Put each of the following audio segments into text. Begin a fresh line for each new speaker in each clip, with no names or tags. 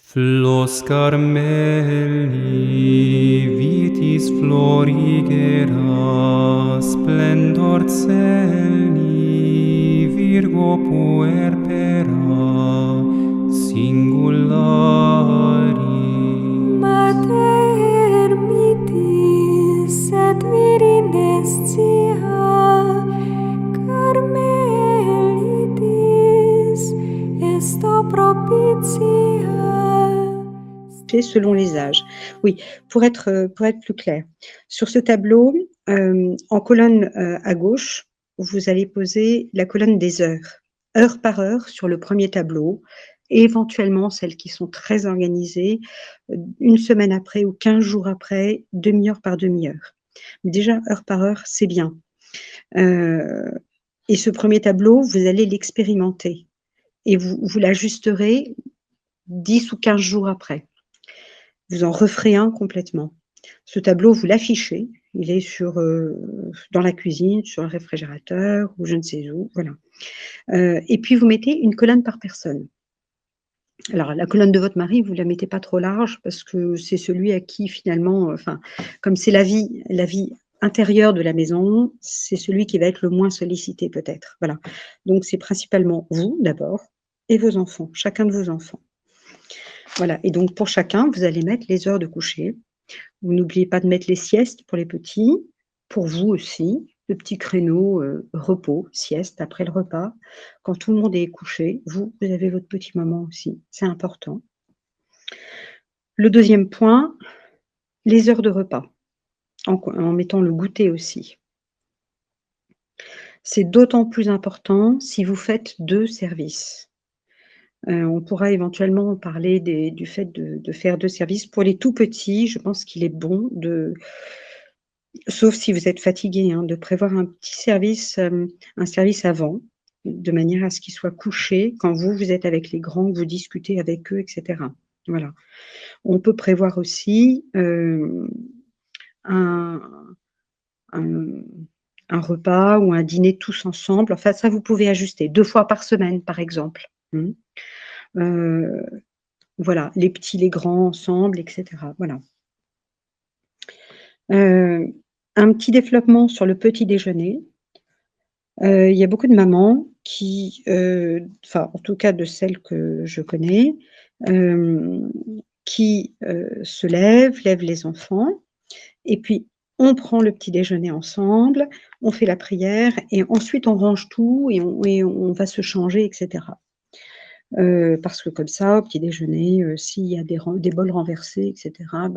Flos Carmeli, vitis florigera, splendor celi, Virgo puerpera, singulari.
Mater mitis et virinescia, Carmelitis esto propitia.
Selon les âges. Oui, pour être plus clair. Sur ce tableau, en colonne à gauche, vous allez poser la colonne des heures, heure par heure sur le premier tableau, et éventuellement celles qui sont très organisées, une semaine après ou 15 jours après, demi-heure par demi-heure. Mais déjà, heure par heure, c'est bien. Et ce premier tableau, vous allez l'expérimenter et vous l'ajusterez 10 ou 15 jours après. Vous en referez un complètement. Ce tableau, vous l'affichez. Il est dans la cuisine, sur le réfrigérateur ou je ne sais où, voilà. Et puis, vous mettez une colonne par personne. Alors, la colonne de votre mari, vous ne la mettez pas trop large parce que c'est celui à qui finalement, comme c'est la vie intérieure de la maison, c'est celui qui va être le moins sollicité peut-être. Voilà. Donc, c'est principalement vous d'abord et vos enfants, chacun de vos enfants. Voilà, et donc pour chacun, vous allez mettre les heures de coucher. Vous n'oubliez pas de mettre les siestes pour les petits, pour vous aussi, le petit créneau repos, sieste après le repas. Quand tout le monde est couché, vous avez votre petit moment aussi, c'est important. Le deuxième point, les heures de repas, en mettant le goûter aussi. C'est d'autant plus important si vous faites 2 services. On pourra éventuellement parler du fait de faire 2 services. Pour les tout petits, je pense qu'il est bon sauf si vous êtes fatigué, hein, de prévoir un service avant, de manière à ce qu'ils soient couchés quand vous êtes avec les grands, que vous discutez avec eux, et cetera. Voilà. On peut prévoir aussi, un repas ou un dîner tous ensemble. Enfin, ça, vous pouvez ajuster 2 fois par semaine, par exemple. Voilà, les petits, les grands ensemble, et cetera. Voilà. Un petit développement sur le petit déjeuner. Il y a beaucoup de mamans qui, en tout cas de celles que je connais, qui se lèvent les enfants et puis on prend le petit déjeuner ensemble, on fait la prière et ensuite on range tout et on va se changer, et cetera. Parce que comme ça, au petit déjeuner, s'il y a des bols renversés, et cetera,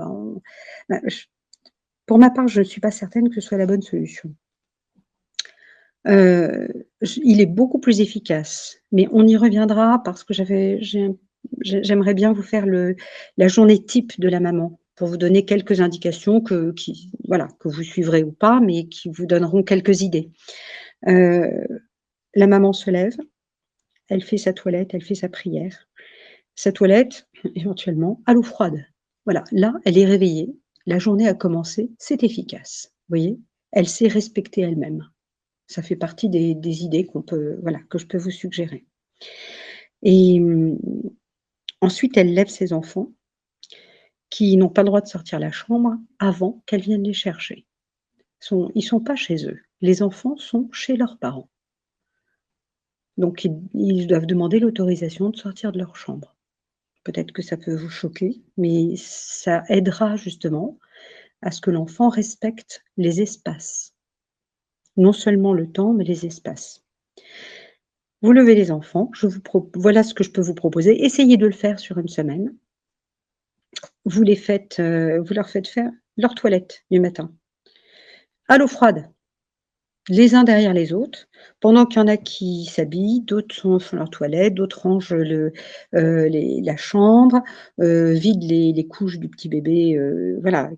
pour ma part, je ne suis pas certaine que ce soit la bonne solution. Il est beaucoup plus efficace, mais on y reviendra parce que j'aimerais bien vous faire la journée type de la maman pour vous donner quelques indications que vous suivrez ou pas, mais qui vous donneront quelques idées. La maman se lève, elle fait sa toilette, elle fait sa prière. Sa toilette, éventuellement, à l'eau froide. Voilà, là, elle est réveillée, la journée a commencé, c'est efficace. Vous voyez? Elle s'est respectée elle-même. Ça fait partie des idées que je peux vous suggérer. Et ensuite, elle lève ses enfants qui n'ont pas le droit de sortir de la chambre avant qu'elle vienne les chercher. Ils ne sont pas chez eux. Les enfants sont chez leurs parents. Donc, ils doivent demander l'autorisation de sortir de leur chambre. Peut-être que ça peut vous choquer, mais ça aidera justement à ce que l'enfant respecte les espaces. Non seulement le temps, mais les espaces. Vous levez les enfants, voilà ce que je peux vous proposer. Essayez de le faire sur une semaine. Vous leur faites faire leur toilette du matin, à l'eau froide, les uns derrière les autres, pendant qu'il y en a qui s'habillent, d'autres font leur toilette, d'autres rangent la chambre, vident les couches du petit bébé,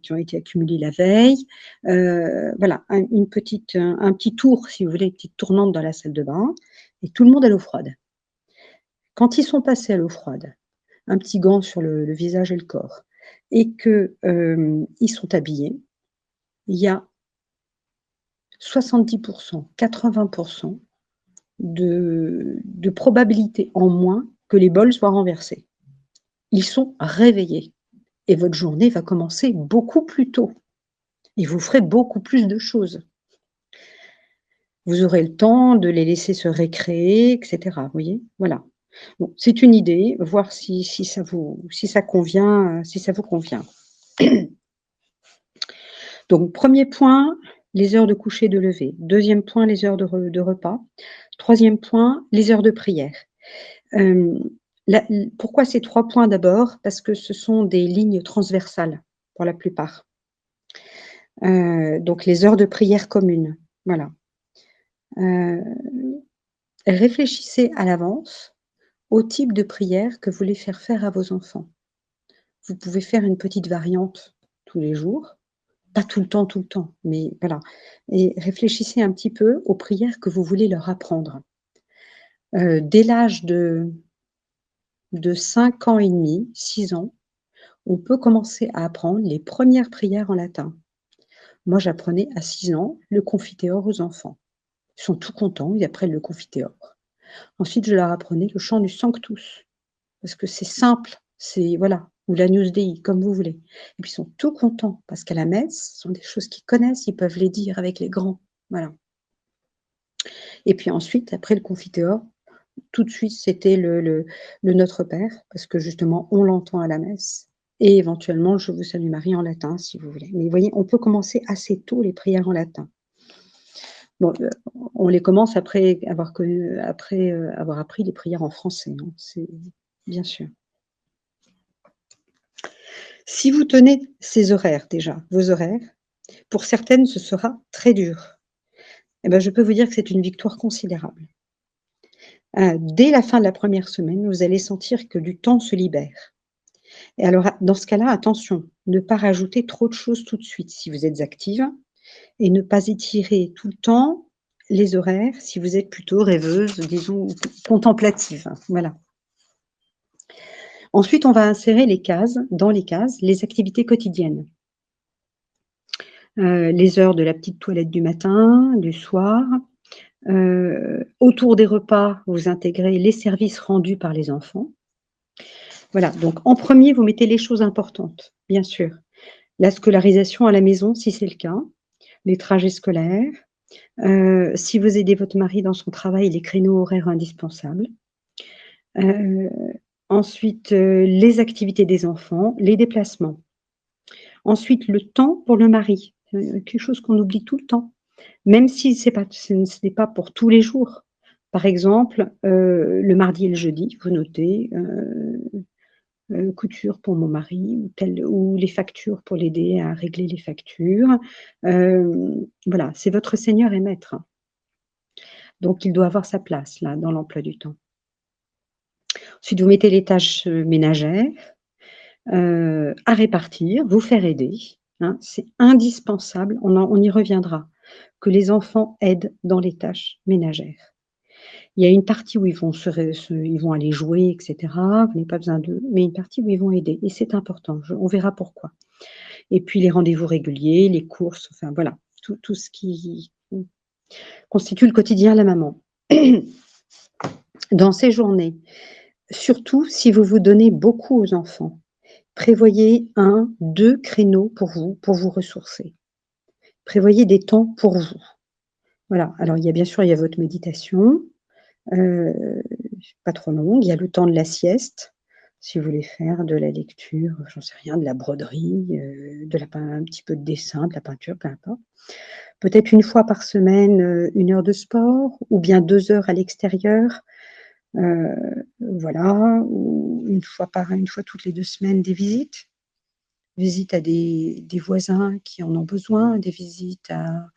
qui ont été accumulées la veille. Voilà, un petit tour, si vous voulez, une petite tournante dans la salle de bain, et tout le monde à l'eau froide. Quand ils sont passés à l'eau froide, un petit gant sur le visage et le corps, et qu'ils sont habillés, il y a 70%, 80% de probabilité en moins que les bols soient renversés. ils sont réveillés et votre journée va commencer beaucoup plus tôt et vous ferez beaucoup plus de choses. Vous aurez le temps de les laisser se récréer, et cetera, vous voyez? Voilà. Bon, c'est une idée, voir si ça vous convient, si ça vous convient. Donc 1er point, les heures de coucher, de lever. 2e point, les heures de repas. 3e point, les heures de prière. Pourquoi ces 3 points d'abord? Parce que ce sont des lignes transversales pour la plupart. Donc les heures de prière communes, voilà. Réfléchissez à l'avance au type de prière que vous voulez faire à vos enfants. Vous pouvez faire une petite variante tous les jours, pas tout le temps, mais voilà. Et réfléchissez un petit peu aux prières que vous voulez leur apprendre. Dès l'âge de 5 ans et demi, 6 ans, on peut commencer à apprendre les premières prières en latin. Moi, j'apprenais à 6 ans le Confiteor aux enfants. Ils sont tout contents, ils apprennent le Confiteor. Ensuite, je leur apprenais le chant du Sanctus, parce que c'est simple, c'est voilà, ou l'Agnus Dei, comme vous voulez. Et puis ils sont tout contents, parce qu'à la messe, ce sont des choses qu'ils connaissent, ils peuvent les dire avec les grands, voilà. Et puis ensuite, après le Confiteor, tout de suite, c'était le Notre Père, parce que justement, on l'entend à la messe. Et éventuellement, Je vous salue Marie en latin, si vous voulez. Mais vous voyez, on peut commencer assez tôt les prières en latin. Bon, on les commence après avoir appris les prières en français, hein, c'est bien sûr. Si vous tenez ces horaires déjà, vos horaires, pour certaines, ce sera très dur. Eh ben, je peux vous dire que c'est une victoire considérable. Dès la fin de la première semaine, vous allez sentir que du temps se libère. Et alors, dans ce cas-là, attention, ne pas rajouter trop de choses tout de suite si vous êtes active et ne pas étirer tout le temps les horaires si vous êtes plutôt rêveuse, disons, contemplative. Voilà. Ensuite, on va insérer dans les cases, les activités quotidiennes. Les heures de la petite toilette du matin, du soir. Autour des repas, vous intégrez les services rendus par les enfants. Voilà, donc en premier, vous mettez les choses importantes, bien sûr. La scolarisation à la maison, si c'est le cas, les trajets scolaires, si vous aidez votre mari dans son travail, les créneaux horaires indispensables. Ensuite, les activités des enfants, les déplacements. Ensuite, le temps pour le mari, quelque chose qu'on oublie tout le temps, même si ce n'est pas pour tous les jours. Par exemple, le mardi et le jeudi, vous notez couture pour mon mari ou les factures pour l'aider à régler les factures. Voilà, c'est votre Seigneur et Maître. Donc, il doit avoir sa place là dans l'emploi du temps. Ensuite, vous mettez les tâches ménagères à répartir, vous faire aider. Hein, c'est indispensable, on y reviendra, que les enfants aident dans les tâches ménagères. Il y a une partie où ils vont aller jouer, etc. Vous n'avez pas besoin d'eux, mais une partie où ils vont aider. Et c'est important, on verra pourquoi. Et puis les rendez-vous réguliers, les courses, enfin voilà, tout ce qui constitue le quotidien de la maman. Dans ces journées, surtout si vous vous donnez beaucoup aux enfants, prévoyez 1, 2 créneaux pour vous ressourcer. Prévoyez des temps pour vous. Voilà, alors il y a votre méditation, pas trop longue, il y a le temps de la sieste, si vous voulez faire de la lecture, j'en sais rien, de la broderie, un petit peu de dessin, de la peinture, peu importe. Peut-être une fois par semaine, 1 heure de sport, ou bien 2 heures à l'extérieur, voilà, ou une fois toutes les 2 semaines, des visites. Visites à des voisins qui en ont besoin, des visites à,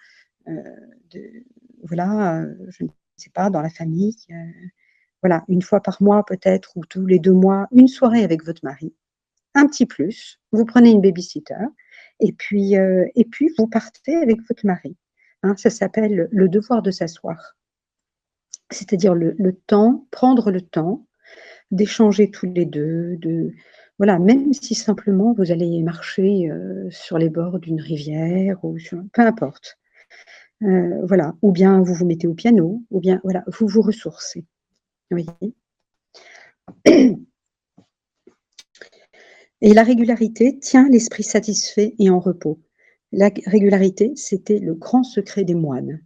voilà, je ne sais pas, dans la famille. Voilà, 1 fois par mois peut-être, ou tous les 2 mois, une soirée avec votre mari. Un petit plus, vous prenez une baby-sitter, et puis vous partez avec votre mari. Hein, ça s'appelle le devoir de s'asseoir. C'est-à-dire prendre le temps d'échanger tous les deux, voilà, même si simplement vous allez marcher sur les bords d'une rivière, peu importe. Voilà, ou bien vous vous mettez au piano, ou bien voilà, vous vous ressourcez. Vous voyez. Et la régularité tient l'esprit satisfait et en repos. La régularité, c'était le grand secret des moines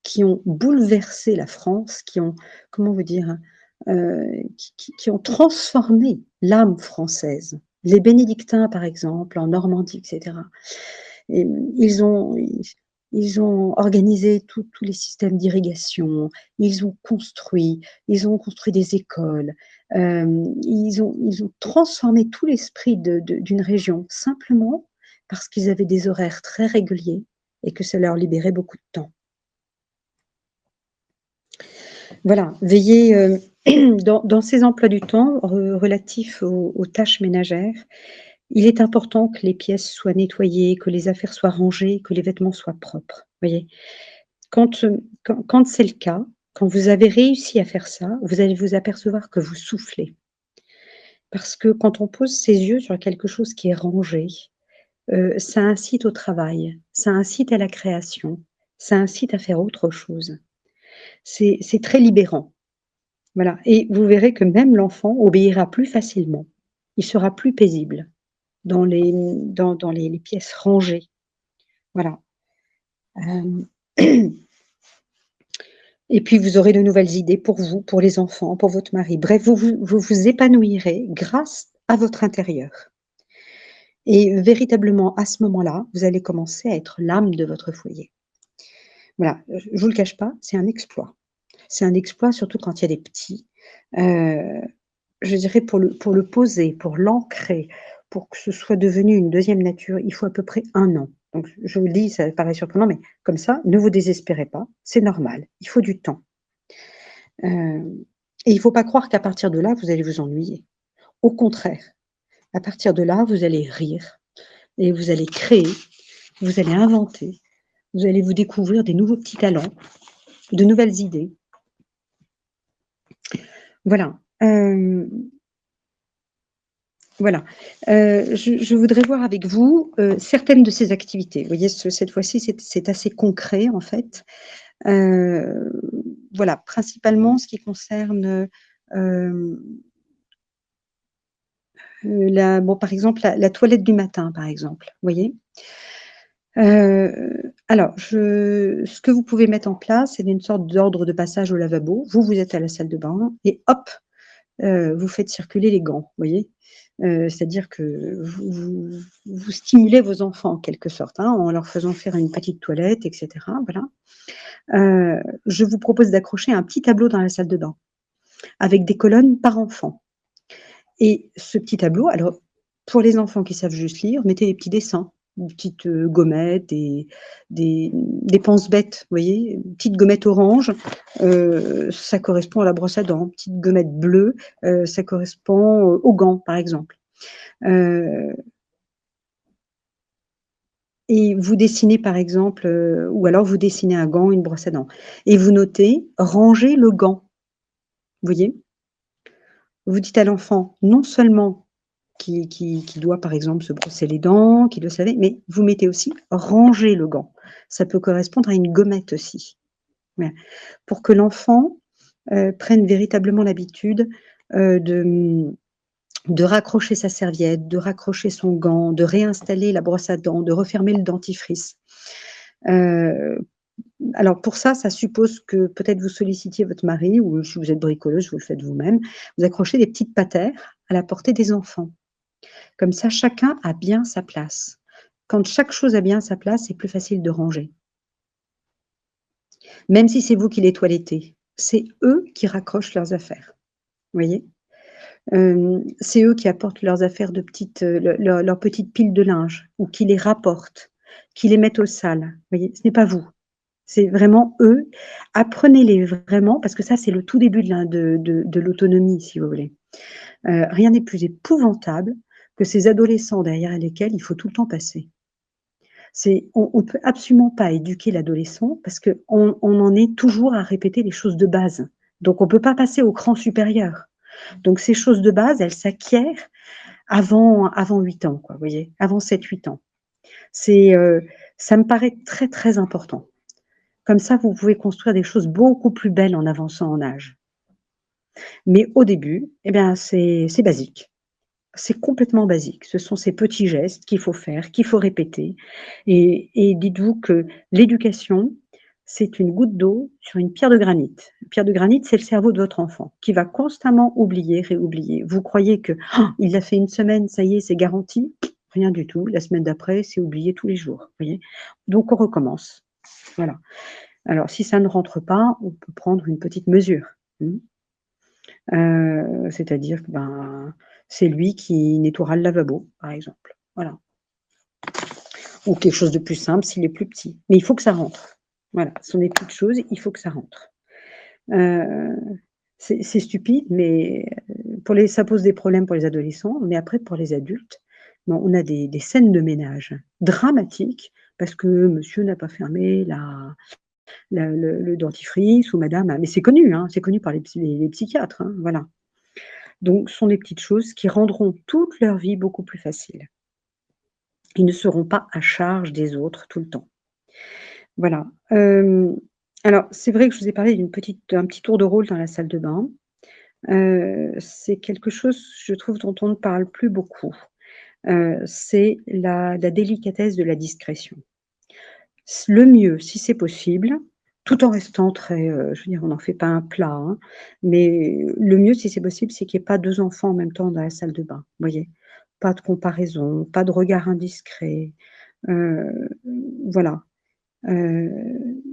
qui ont bouleversé la France, qui ont, comment vous dire, qui ont transformé l'âme française. Les bénédictins, par exemple, en Normandie, etc. Et ils ont organisé tous les systèmes d'irrigation, ils ont construit des écoles, ils ont transformé tout l'esprit d'une région simplement parce qu'ils avaient des horaires très réguliers et que ça leur libérait beaucoup de temps. Voilà, veillez dans ces emplois du temps relatifs aux tâches ménagères. Il est important que les pièces soient nettoyées, que les affaires soient rangées, que les vêtements soient propres. Voyez, quand c'est le cas, quand vous avez réussi à faire ça, vous allez vous apercevoir que vous soufflez. Parce que quand on pose ses yeux sur quelque chose qui est rangé, ça incite au travail, ça incite à la création, ça incite à faire autre chose. C'est très libérant. Voilà, et vous verrez que même l'enfant obéira plus facilement. Il sera plus paisible dans les pièces rangées. Voilà. Et puis vous aurez de nouvelles idées pour vous, pour les enfants, pour votre mari. Bref, vous vous épanouirez grâce à votre intérieur. Et véritablement, à ce moment-là, vous allez commencer à être l'âme de votre foyer. Voilà, je ne vous le cache pas, c'est un exploit. C'est un exploit, surtout quand il y a des petits. Je dirais pour le poser, pour l'ancrer, pour que ce soit devenu une deuxième nature, il faut à peu près 1 an. Donc je vous le dis, ça paraît surprenant, mais comme ça, ne vous désespérez pas, c'est normal, il faut du temps. Et il ne faut pas croire qu'à partir de là, vous allez vous ennuyer. Au contraire, à partir de là, vous allez rire et vous allez créer, vous allez inventer, vous allez vous découvrir des nouveaux petits talents, de nouvelles idées. Voilà. Voilà. Je voudrais voir avec vous certaines de ces activités. Vous voyez, cette fois-ci, c'est assez concret, en fait. Voilà, principalement ce qui concerne par exemple, la toilette du matin, par exemple. Vous voyez? Alors, ce que vous pouvez mettre en place, c'est une sorte d'ordre de passage au lavabo. Vous êtes à la salle de bain et hop, vous faites circuler les gants, vous voyez? C'est-à-dire que vous stimulez vos enfants en quelque sorte, hein, en leur faisant faire une petite toilette, et cetera, voilà. Je vous propose d'accrocher un petit tableau dans la salle de bain, avec des colonnes par enfant. Et ce petit tableau, alors pour les enfants qui savent juste lire, mettez des petits dessins, une petite gommette, des pense-bêtes, vous voyez? Une petite gommette orange, ça correspond à la brosse à dents. Petite gommette bleue, ça correspond aux gants, par exemple. Et vous dessinez, par exemple, ou alors vous dessinez un gant, une brosse à dents. Et vous notez « ranger le gant ». Vous voyez? Vous dites à l'enfant, non seulement qui doit, par exemple, se brosser les dents, qui doit savoir, mais vous mettez aussi ranger le gant. Ça peut correspondre à une gommette aussi. Voilà. Pour que l'enfant prenne véritablement l'habitude de raccrocher sa serviette, de raccrocher son gant, de réinstaller la brosse à dents, de refermer le dentifrice. Alors pour ça suppose que peut-être vous sollicitiez votre mari ou si vous êtes bricoleuse, vous le faites vous-même. Vous accrochez des petites patères à la portée des enfants. Comme ça, chacun a bien sa place. Quand chaque chose a bien sa place, c'est plus facile de ranger. Même si c'est vous qui les toilettez, c'est eux qui raccrochent leurs affaires. Vous voyez? C'est eux qui apportent leurs affaires de leurs petites piles de linge ou qui les rapportent, qui les mettent au sale. Vous voyez? Ce n'est pas vous. C'est vraiment eux. Apprenez-les vraiment parce que ça, c'est le tout début de l'autonomie, si vous voulez. Rien n'est plus épouvantable que ces adolescents derrière lesquels il faut tout le temps passer. On peut absolument pas éduquer l'adolescent parce qu'on en est toujours à répéter les choses de base. Donc on peut pas passer au cran supérieur. Donc ces choses de base, elles s'acquièrent avant 8 ans, quoi, vous voyez? Avant 7-8 ans. Ça me paraît très, très important. Comme ça, vous pouvez construire des choses beaucoup plus belles en avançant en âge. Mais au début, eh bien, c'est basique. c'est complètement basique. Ce sont ces petits gestes qu'il faut faire, qu'il faut répéter et dites-vous que l'éducation, c'est une goutte d'eau sur une pierre de granit. Une pierre de granit, c'est le cerveau de votre enfant qui va constamment oublier, réoublier. Vous croyez que: «Oh, il l'a fait une semaine, ça y est, c'est garanti». Rien du tout. La semaine d'après, c'est oublié tous les jours, vous voyez? Donc on recommence. Voilà. Alors si ça ne rentre pas, on peut prendre une petite mesure. Mmh. C'est-à-dire que, ben, c'est lui qui nettoiera le lavabo, par exemple. Voilà. Ou quelque chose de plus simple s'il est plus petit. Mais il faut que ça rentre. Voilà, ce sont des petites choses, il faut que ça rentre. Heu, c'est stupide, mais ça pose des problèmes pour les adolescents, mais après pour les adultes, ben, on a des scènes de ménage dramatiques parce que monsieur n'a pas fermé le dentifrice ou madame a mais c'est connu, hein, c'est connu par les psychiatres, hein, voilà. Donc ce sont des petites choses qui rendront toute leur vie beaucoup plus facile. Ils ne seront pas à charge des autres tout le temps. Voilà, alors c'est vrai que je vous ai parlé d'un petit tour de rôle dans la salle de bain. C'est quelque chose, je trouve, dont on ne parle plus beaucoup. C'est la délicatesse de la discrétion. Le mieux, si c'est possible, tout en restant très, je veux dire, on n'en fait pas un plat, hein, mais le mieux, si c'est possible, c'est qu'il y ait pas 2 enfants en même temps dans la salle de bain, vous voyez? Pas de comparaison, pas de regard indiscret, heu, voilà, heu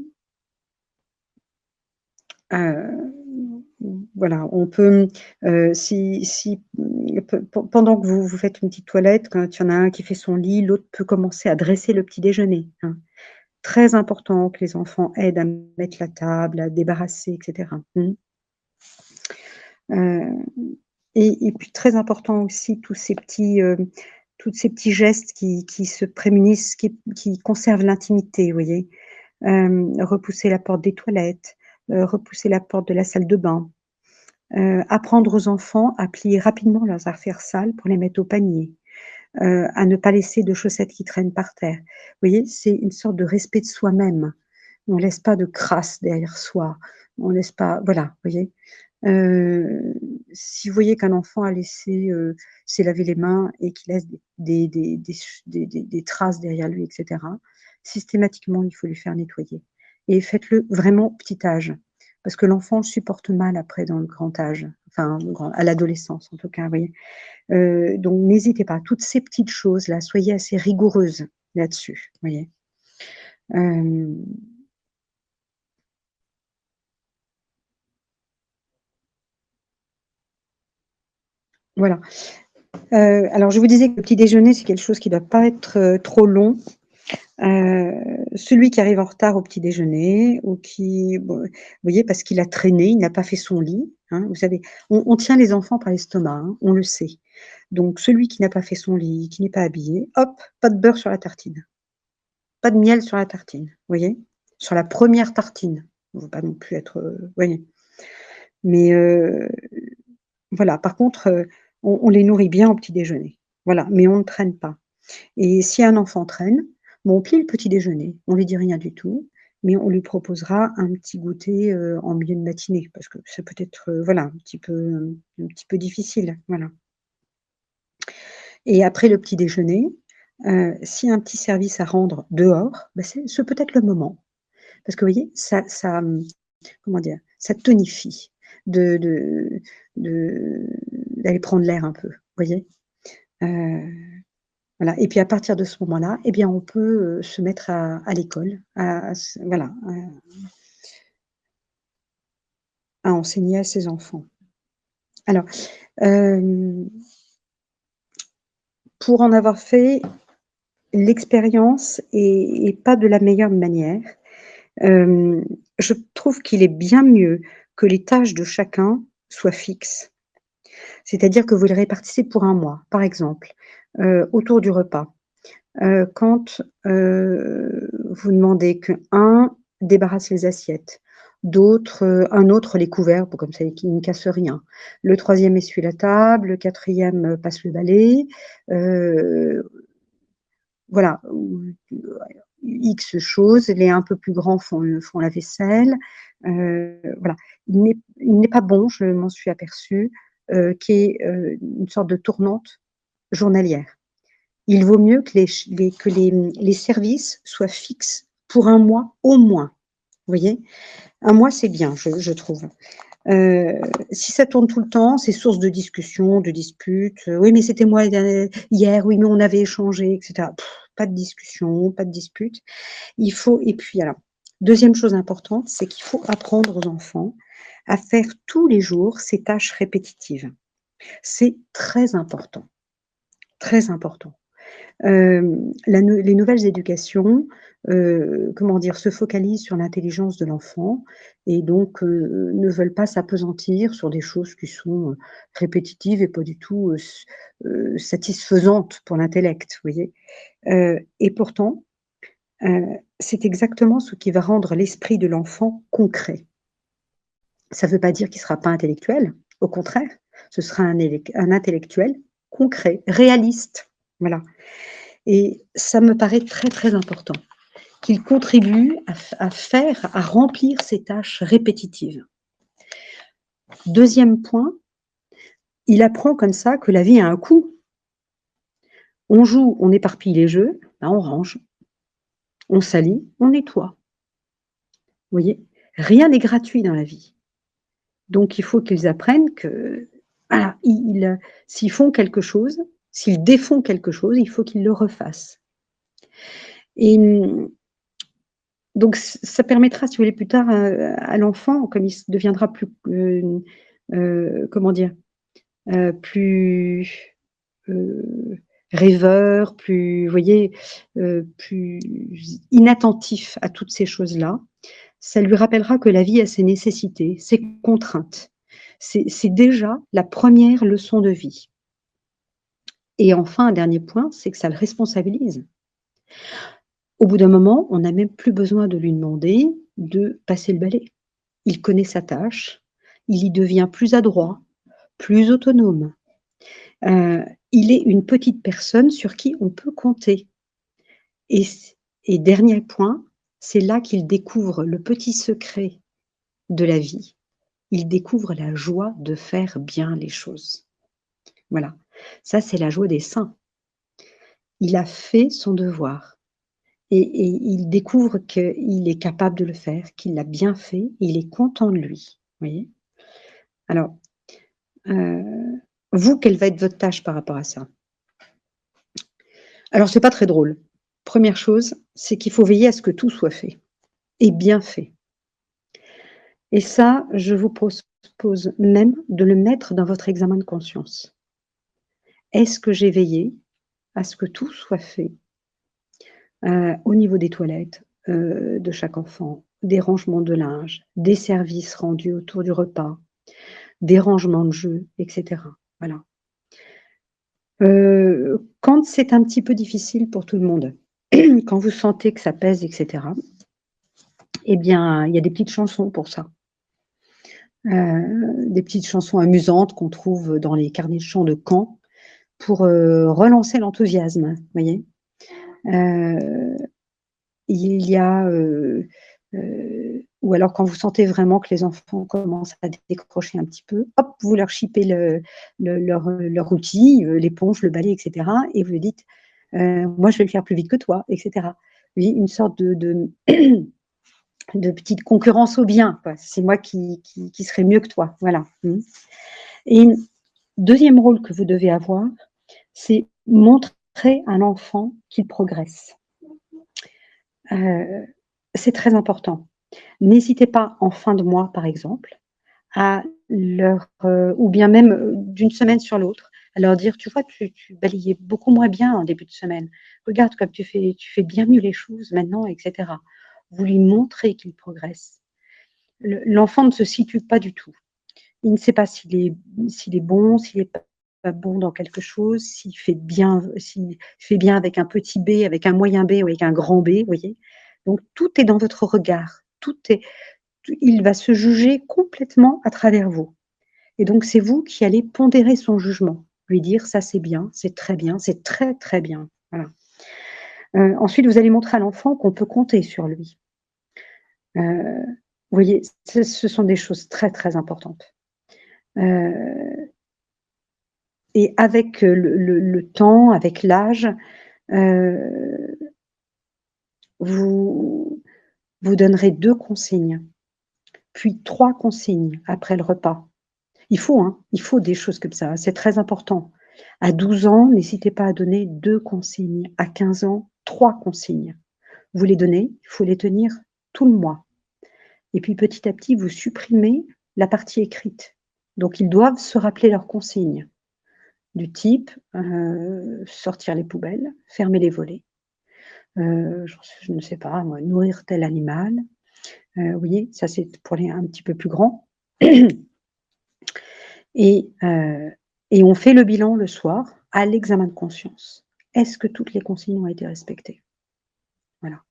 heu, voilà, on peut, si, pendant que vous faites une petite toilette, quand il y en a un qui fait son lit, l'autre peut commencer à dresser le petit déjeuner, hein. Très important que les enfants aident à mettre la table, à débarrasser et cetera. Mmh. Heu et puis très important aussi tous ces petits gestes qui se prémunissent, qui conservent l'intimité, vous voyez? Repousser la porte des toilettes, repousser la porte de la salle de bain, apprendre aux enfants à plier rapidement leurs affaires sales pour les mettre au panier. À ne pas laisser de chaussettes qui traînent par terre. Vous voyez, c'est une sorte de respect de soi-même. On laisse pas de crasse derrière soi. On laisse pas voilà, vous voyez? Heu, si vous voyez qu'un enfant a laissé, s'est lavé les mains et qu'il laisse des traces derrière lui et cetera, systématiquement, il faut lui faire nettoyer et faites-le vraiment au petit âge. Parce que l'enfant supporte mal après dans le grand âge, enfin, à l'adolescence en tout cas, vous voyez? Donc n'hésitez pas, toutes ces petites choses-là, soyez assez rigoureuse là-dessus, vous voyez? Hem, voilà. Alors je vous disais que le petit déjeuner, c'est quelque chose qui doit pas être, trop long. Heu, Celui qui arrive en retard au petit déjeuner ou qui bon, vous voyez, parce qu'il a traîné, il n'a pas fait son lit, hein. Vous savez, on tient les enfants par l'estomac, hein, on le sait. Donc celui qui n'a pas fait son lit, qui n'est pas habillé, hop, pas de beurre sur la tartine, pas de miel sur la tartine, vous voyez? Sur la première tartine. On veut pas non plus être, vous voyez? Mais voilà, par contre, on les nourrit bien au petit déjeuner. Voilà, mais on ne traîne pas et si un enfant traîne, bon, on plie le petit déjeuner, on lui dit rien du tout, mais on lui proposera un petit goûter, en milieu de matinée parce que ça peut être, voilà, un petit peu difficile, voilà et après le petit déjeuner, s'il y a un petit service à rendre dehors, bah, ce peut être le moment parce que vous voyez, comment dire? Ça tonifie de de de d'aller prendre l'air un peu, vous voyez? Heu, voilà et puis à partir de ce moment-là, eh bien on peut, se mettre à l'école, à se voilà, à enseigner à ses enfants. Alors, hem, pour en avoir fait l'expérience et pas de la meilleure manière, hem, je trouve qu'il est bien mieux que les tâches de chacun soient fixes. C'est-à-dire que vous les répartissez pour un mois. Par exemple, autour du repas, quand, vous demandez qu'un débarrasse les assiettes, un autre les couverts pour comme ça qu'ils ne cassent rien. Le troisième essuie la table, le quatrième passe le balai, heu, voilà, ou X choses. Les un peu plus grands font la vaisselle, voilà. Il n'est pas bon, je m'en suis aperçue, qu'il y ait, une sorte de tournante journalière. Il vaut mieux que les services soient fixes pour un mois au moins. Vous voyez? Un mois, c'est bien, je trouve. Si ça tourne tout le temps, c'est source de discussion, de disputes. Oui, mais c'était moi hier, oui, mais on avait échangé, etc. Pas de discussion, pas de dispute. Il faut, et puis alors, deuxième chose importante, c'est qu'il faut apprendre aux enfants à faire tous les jours ces tâches répétitives. C'est très important, très important. Les nouvelles éducations, comment dire, se focalisent sur l'intelligence de l'enfant et donc ne veulent pas s'appesantir sur des choses qui sont répétitives et pas du tout satisfaisantes pour l'intellect, vous voyez. Et pourtant, c'est exactement ce qui va rendre l'esprit de l'enfant concret. Ça ne veut pas dire qu'il ne sera pas intellectuel, au contraire, ce sera un intellectuel concret, réaliste. Voilà. Et ça me paraît très, très important qu'il contribue à remplir ces tâches répétitives. Deuxième point, il apprend comme ça que la vie a un coût. On joue, on éparpille les jeux, ben on range, on salit, on nettoie. Vous voyez, rien n'est gratuit dans la vie. Donc il faut qu'ils apprennent que voilà, s'ils font quelque chose, s'ils défont quelque chose, il faut qu'ils le refassent. Et donc ça permettra, si vous voulez, plus tard à l'enfant, comme il deviendra plus, comment dire, plus rêveur, plus, vous voyez, plus inattentif à toutes ces choses-là, ça lui rappellera que la vie a ses nécessités, ses contraintes. C'est déjà la première leçon de vie. Et enfin, un dernier point, c'est que ça le responsabilise. Au bout d'un moment, on n'a même plus besoin de lui demander de passer le balai. Il connaît sa tâche, il y devient plus adroit, plus autonome. Il est une petite personne sur qui on peut compter. Et dernier point, c'est là qu'il découvre le petit secret de la vie. Il découvre la joie de faire bien les choses. Voilà, ça c'est la joie des saints. Il a fait son devoir et il découvre qu'il est capable de le faire, qu'il l'a bien fait, et il est content de lui. Vous voyez? Alors, vous, quelle va être votre tâche par rapport à ça? Alors, c'est pas très drôle. Première chose, c'est qu'il faut veiller à ce que tout soit fait et bien fait. Et ça, je vous propose même de le mettre dans votre examen de conscience. Est-ce que j'ai veillé à ce que tout soit fait au niveau des toilettes de chaque enfant, des rangements de linge, des services rendus autour du repas, des rangements de jeux, etc. Voilà. Quand c'est un petit peu difficile pour tout le monde, quand vous sentez que ça pèse, etc., eh bien, il y a des petites chansons pour ça. Des petites chansons amusantes qu'on trouve dans les carnets de chants de camp pour relancer l'enthousiasme, vous voyez. Il y a, ou alors quand vous sentez vraiment que les enfants commencent à décrocher un petit peu, hop, vous leur chipez leur outil, l'éponge, le balai, etc. Et vous lui dites, moi je vais le faire plus vite que toi, etc. Oui, une sorte de petite concurrence au bien, quoi. C'est moi qui serai mieux que toi, voilà. Et deuxième rôle que vous devez avoir, c'est montrer à l'enfant qu'il progresse. C'est très important. N'hésitez pas en fin de mois, par exemple, à leur, ou bien même d'une semaine sur l'autre, à leur dire, tu vois, tu balayais beaucoup moins bien en début de semaine. Regarde comme tu fais bien mieux les choses maintenant, etc. Vous lui montrez qu'il progresse. L'enfant ne se situe pas du tout. Il ne sait pas s'il est bon, s'il n'est pas bon dans quelque chose, s'il fait bien avec un petit b, avec un moyen b ou avec un grand b, vous voyez. Donc tout est dans votre regard. Il va se juger complètement à travers vous. Et donc c'est vous qui allez pondérer son jugement, lui dire ça c'est bien, c'est très bien, c'est très très bien. Voilà. Ensuite, vous allez montrer à l'enfant qu'on peut compter sur lui. Vous voyez, ce sont des choses très très importantes. et avec le temps, avec l'âge, vous donnerez 2 consignes, puis 3 consignes après le repas. Il faut des choses comme ça, c'est très important. À 12 ans, n'hésitez pas à donner 2 consignes. À 15 ans, 3 consignes. Vous les donnez, il faut les tenir tout le mois. Et puis petit à petit, vous supprimez la partie écrite. Donc ils doivent se rappeler leurs consignes, du type sortir les poubelles, fermer les volets, je ne sais pas moi, nourrir tel animal. Vous voyez, ça c'est pour les un petit peu plus grands. Et on fait le bilan le soir à l'examen de conscience. Est-ce que toutes les consignes ont été respectées? Voilà.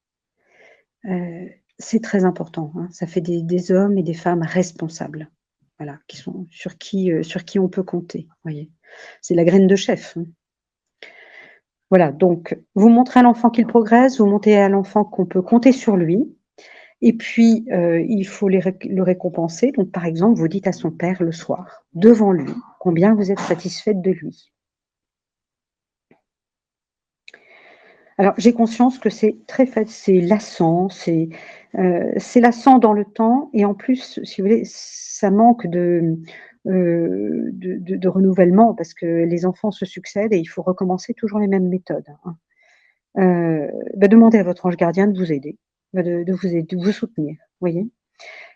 C'est très important, hein. Ça fait des hommes et des femmes responsables, voilà, qui sont sur qui on peut compter, voyez? C'est la graine de chef, hein. Voilà, donc vous montrez à l'enfant qu'il progresse, vous montrez à l'enfant qu'on peut compter sur lui et puis, il faut le récompenser. Donc par exemple, vous dites à son père le soir, devant lui, combien vous êtes satisfaite de lui. Alors j'ai conscience que c'est lassant, c'est lassant dans le temps et en plus, si vous voulez, ça manque de renouvellement parce que les enfants se succèdent et il faut recommencer toujours les mêmes méthodes, hein. Demandez à votre ange gardien de vous aider, de vous soutenir, voyez?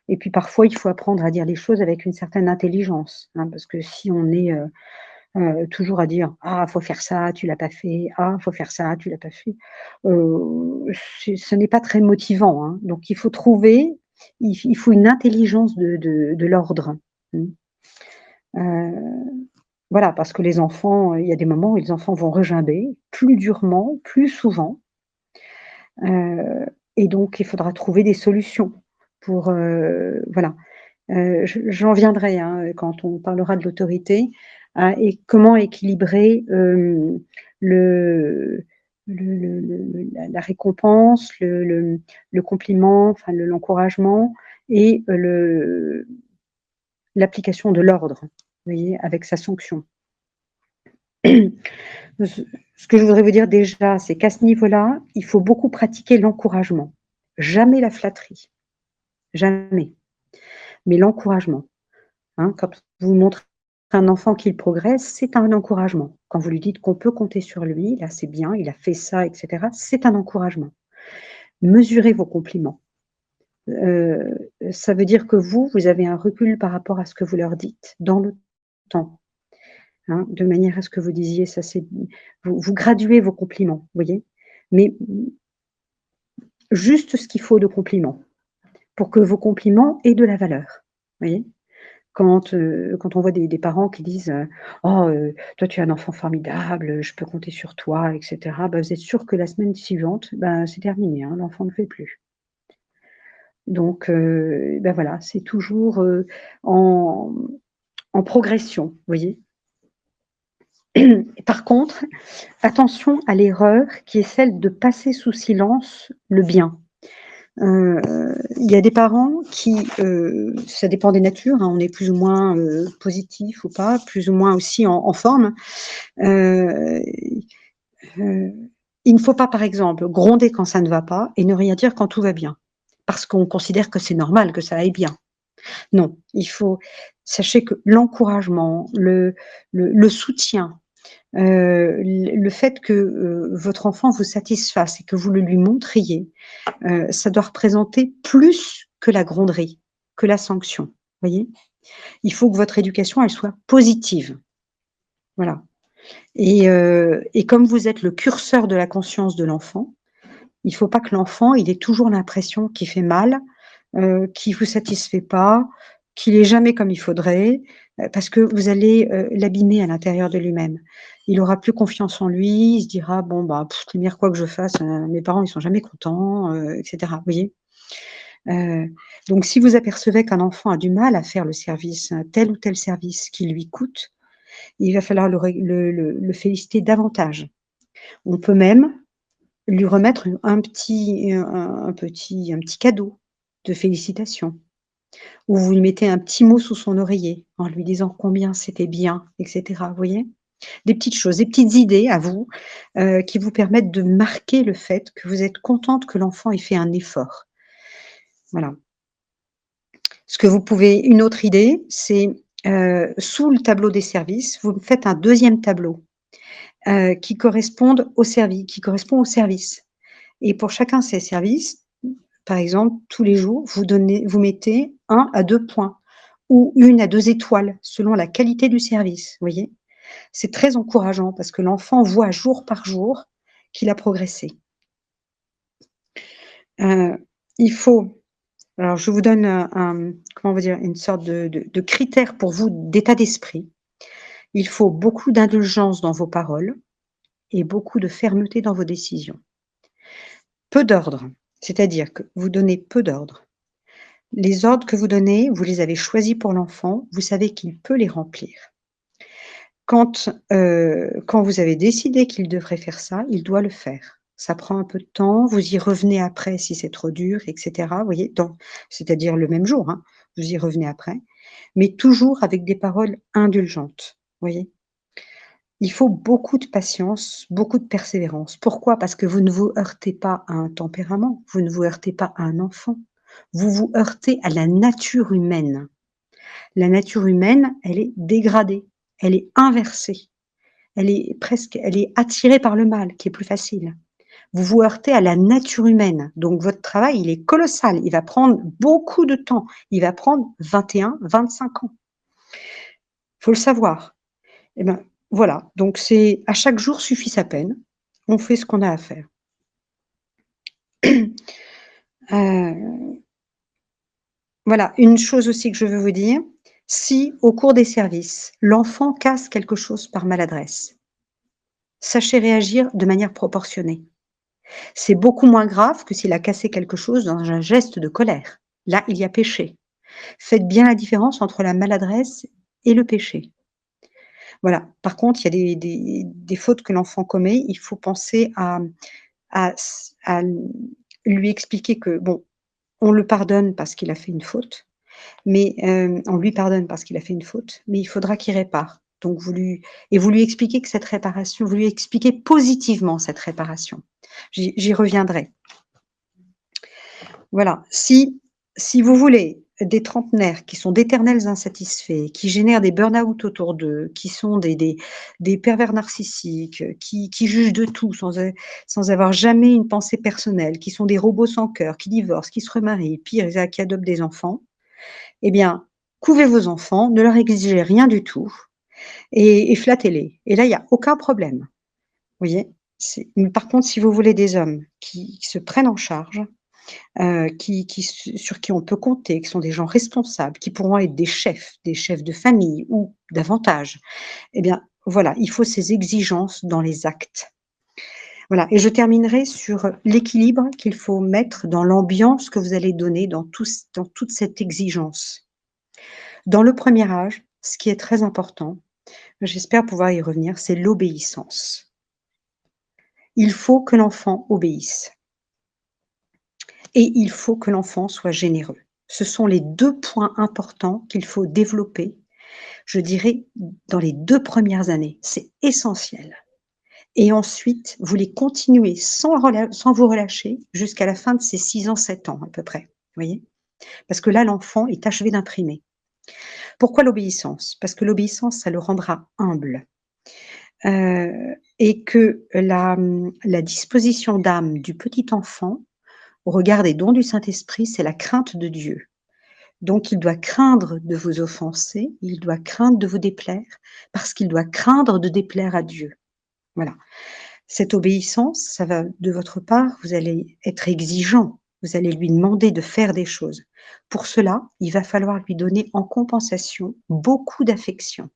Et puis parfois, il faut apprendre à dire les choses avec une certaine intelligence, hein, parce que si on est, toujours à dire: «Ah, faut faire ça, tu l'as pas fait. Ah, faut faire ça, tu l'as pas fait». Ce n'est pas très motivant, hein. Donc il faut trouver, il faut une intelligence de l'ordre. Mmh. Voilà, parce que les enfants, il y a des moments où les enfants vont regimber plus durement, plus souvent, et donc il faudra trouver des solutions pour, voilà. J'en viendrai, hein, quand on parlera de l'autorité, et comment équilibrer, le la récompense, le compliment, enfin l'encouragement et l'application de l'ordre, vous voyez? Avec sa sanction. Ce que je voudrais vous dire déjà, c'est qu'à ce niveau-là, il faut beaucoup pratiquer l'encouragement. Jamais la flatterie, jamais, mais l'encouragement. Hein, quand vous montrez à un enfant qu'il progresse, c'est un encouragement. Quand vous lui dites qu'on peut compter sur lui, là c'est bien, il a fait ça, et cetera, c'est un encouragement. Mesurez vos compliments. Ça veut dire que vous avez un recul par rapport à ce que vous leur dites dans le temps, hein, de manière à ce que vous disiez ça c'est vous graduez vos compliments, vous voyez? Mais juste ce qu'il faut de compliments, pour que vos compliments aient de la valeur, vous voyez? Quand on voit des parents qui disent, «Oh, toi tu es un enfant formidable, je peux compter sur toi» et cetera, vous êtes sûr que la semaine suivante, c'est terminé, hein, l'enfant ne fait plus. Donc voilà, c'est toujours, en progression, vous voyez? Par contre, attention à l'erreur qui est celle de passer sous silence le bien. Il y a des parents qui, ça dépend des natures, hein, on est plus ou moins, positif ou pas, plus ou moins aussi en forme. Heu il ne faut pas, par exemple, gronder quand ça ne va pas et ne rien dire quand tout va bien, parce qu'on considère que c'est normal que ça aille bien. Non, il faut sachez que l'encouragement, le soutien, le fait que, votre enfant vous satisfasse et que vous le lui montriez, ça doit représenter plus que la gronderie, que la sanction, voyez? Il faut que votre éducation, elle soit positive, voilà et comme vous êtes le curseur de la conscience de l'enfant, il faut pas que l'enfant, il ait toujours l'impression qu'il fait mal, qu'il vous satisfait pas, qu'il est jamais comme il faudrait, parce que vous allez, l'abîmer à l'intérieur de lui-même. Il aura plus confiance en lui, il se dira: «Bon, c'est quoi que je fasse, mes parents, ils sont jamais contents», et cetera, vous voyez? Heu, donc si vous apercevez qu'un enfant a du mal à faire le service, tel ou tel service qui lui coûte, il va falloir le féliciter davantage. On peut même lui remettre un petit cadeau de félicitations ou vous lui mettez un petit mot sous son oreiller en lui disant combien c'était bien et cetera, vous voyez? Des petites choses, des petites idées à vous, qui vous permettent de marquer le fait que vous êtes contente que l'enfant ait fait un effort. Voilà. Ce que vous pouvez une autre idée, c'est, sous le tableau des services, vous me faites un deuxième tableau, qui correspond au service et pour chacun de ces services, par exemple, tous les jours, vous mettez 1 à 2 points ou 1 à 2 étoiles selon la qualité du service, vous voyez? C'est très encourageant parce que l'enfant voit jour par jour qu'il a progressé. Il faut alors je vous donne, comment vous dire? Une sorte de critère pour vous d'état d'esprit. Il faut beaucoup d'indulgence dans vos paroles et beaucoup de fermeté dans vos décisions. Peu d'ordre, c'est-à-dire que vous donnez peu d'ordres. Les ordres que vous donnez, vous les avez choisis pour l'enfant, vous savez qu'il peut les remplir. Quand vous avez décidé qu'il devrait faire ça, il doit le faire. Ça prend un peu de temps, vous y revenez après si c'est trop dur et cetera, vous voyez? C'est-à-dire le même jour, hein, vous y revenez après, mais toujours avec des paroles indulgentes, vous voyez? Il faut beaucoup de patience, beaucoup de persévérance. Pourquoi? Parce que vous ne vous heurtez pas à un tempérament, vous ne vous heurtez pas à un enfant, vous vous heurtez à la nature humaine. La nature humaine, elle est dégradée, elle est inversée, elle est attirée par le mal, qui est plus facile. Vous vous heurtez à la nature humaine, donc votre travail, il est colossal, il va prendre beaucoup de temps, il va prendre 21-25 ans. Faut le savoir. Et ben, voilà, donc c'est à chaque jour suffit sa peine, on fait ce qu'on a à faire. Voilà, une chose aussi que je veux vous dire, si au cours des services, l'enfant casse quelque chose par maladresse, sachez réagir de manière proportionnée. C'est beaucoup moins grave que s'il a cassé quelque chose dans un geste de colère. Là, il y a péché. Faites bien la différence entre la maladresse et le péché. Voilà. Par contre, il y a des fautes que l'enfant commet, il faut penser à lui expliquer que, bon, on le pardonne parce qu'il a fait une faute, mais on lui pardonne parce qu'il a fait une faute, mais il faudra qu'il répare. Donc vous lui expliquez que cette réparation, vous lui expliquez positivement cette réparation. J'y reviendrai. Voilà, si vous voulez des trentenaires qui sont d'éternels insatisfaits, qui génèrent des burn-out autour d'eux, qui sont des pervers narcissiques, qui jugent de tout sans avoir jamais une pensée personnelle, qui sont des robots sans cœur, qui divorcent, qui se remarient, pire, qui adoptent des enfants, eh bien, couvez vos enfants, ne leur exigez rien du tout et flattez-les. Et là, il y a aucun problème. Vous voyez? Mais par contre, si vous voulez des hommes qui se prennent en charge, sur qui on peut compter, qui sont des gens responsables, qui pourront être des chefs de famille ou davantage, eh bien, voilà, il faut ces exigences dans les actes. Voilà, et je terminerai sur l'équilibre qu'il faut mettre dans l'ambiance que vous allez donner dans toute cette exigence. Dans le premier âge, ce qui est très important, j'espère pouvoir y revenir, c'est l'obéissance. Il faut que l'enfant obéisse. Et il faut que l'enfant soit généreux. Ce sont les 2 points importants qu'il faut développer, je dirais, dans les 2 premières années. C'est essentiel. Et ensuite, vous les continuez sans vous relâcher jusqu'à la fin de ses 6 ans, 7 ans à peu près, vous voyez? Parce que là, l'enfant est achevé d'imprimer. Pourquoi l'obéissance? Parce que l'obéissance, ça le rendra humble. Et que la disposition d'âme du petit enfant, au regard des dons du Saint-Esprit, c'est la crainte de Dieu. Donc il doit craindre de vous offenser, il doit craindre de vous déplaire, parce qu'il doit craindre de déplaire à Dieu. Voilà. Cette obéissance, ça va de votre part, vous allez être exigeant, vous allez lui demander de faire des choses. Pour cela, il va falloir lui donner en compensation beaucoup d'affection.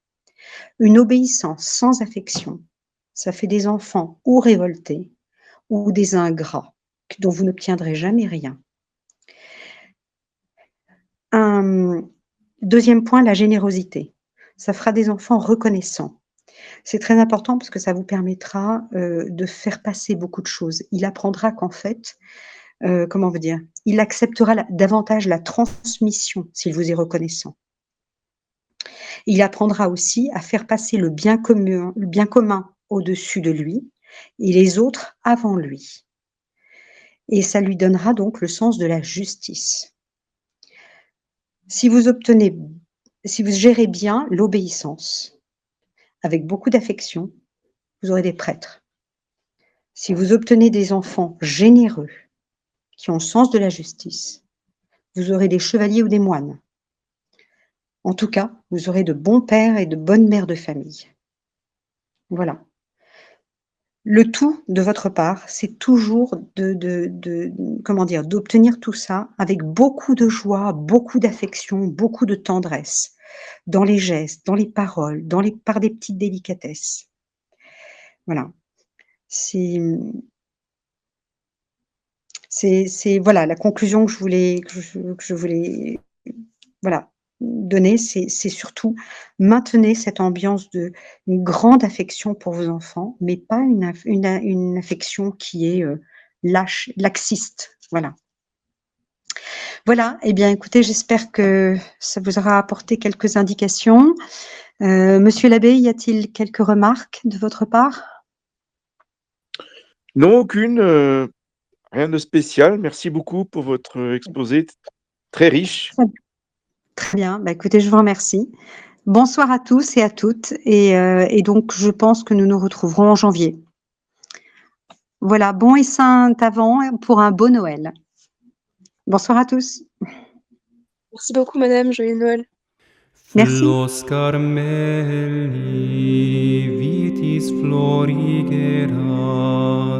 Une obéissance sans affection, ça fait des enfants ou révoltés ou des ingrats dont vous n'obtiendrez jamais rien. Un deuxième point, la générosité. Ça fera des enfants reconnaissants. C'est très important parce que ça vous permettra, de faire passer beaucoup de choses. Il apprendra qu'en fait, comment vous dire? Il acceptera davantage la transmission s'il vous est reconnaissant. Il apprendra aussi à faire passer le bien commun au-dessus de lui et les autres avant lui. Et ça lui donnera donc le sens de la justice. Si vous gérez bien l'obéissance, avec beaucoup d'affection, vous aurez des prêtres. Si vous obtenez des enfants généreux, qui ont le sens de la justice, vous aurez des chevaliers ou des moines. En tout cas, vous aurez de bons pères et de bonnes mères de famille. Voilà. Le tout de votre part, c'est toujours d'obtenir tout ça avec beaucoup de joie, beaucoup d'affection, beaucoup de tendresse, dans les gestes, dans les paroles, par des petites délicatesses. Voilà. C'est voilà la conclusion que je voulais voilà, donner, c'est surtout maintenez cette ambiance une grande affection pour vos enfants, mais pas une affection qui est laxiste. Voilà. Voilà, eh bien écoutez, j'espère que ça vous aura apporté quelques indications. Monsieur l'abbé, y a-t-il quelques remarques de votre part?
Non, aucune, rien de spécial. Merci beaucoup pour votre exposé très riche.
Très bien, bah, écoutez, je vous remercie. Bonsoir à tous et à toutes et donc je pense que nous nous retrouverons en janvier. Voilà, bon et saint avant pour un beau Noël. Bonsoir à tous.
Merci beaucoup, madame. Joyeux Noël.
Merci.
Flos Carmeli, vitis florigera,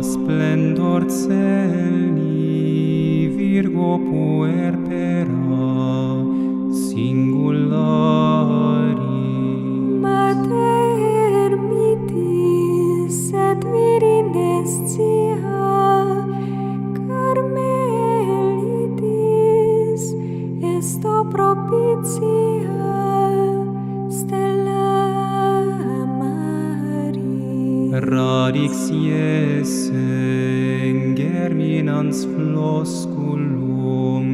splendor celi, Virgo puerpera, singulari.
Mater mitis et virinescia, Carmelitis, esto propitia, Stella Maris.
Radix iesse germinans flosculum,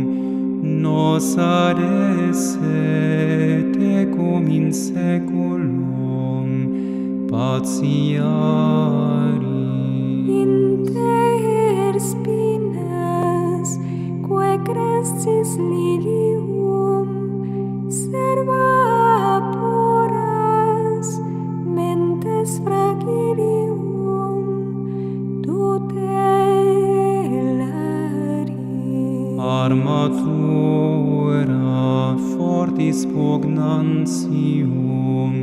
nos adesse tecum in seculum patiari.
Inter spinas, quae crescis lilium, serva puras, mentes fragilium, tutelari.
Armatura fortis pugnantium,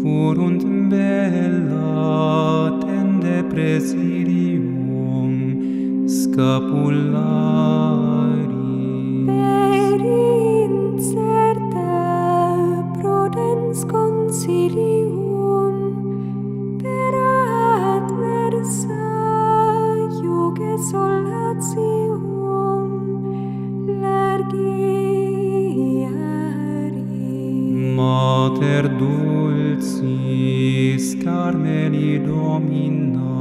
furunt bella tende presidium, scapulari.
Per incerta prudens consilium, per adversa iuge solatium, largiari.
Mater dulcis Carmeli Domina,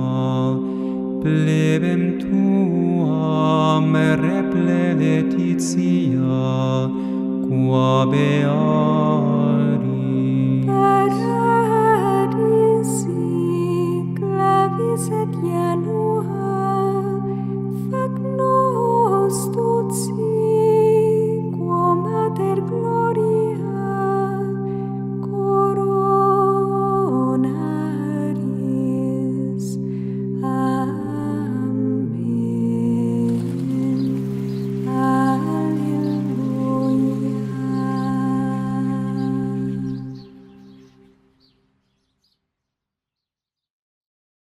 plebem tuam reple Letitia, qua beari.
Paradisi clavis et janus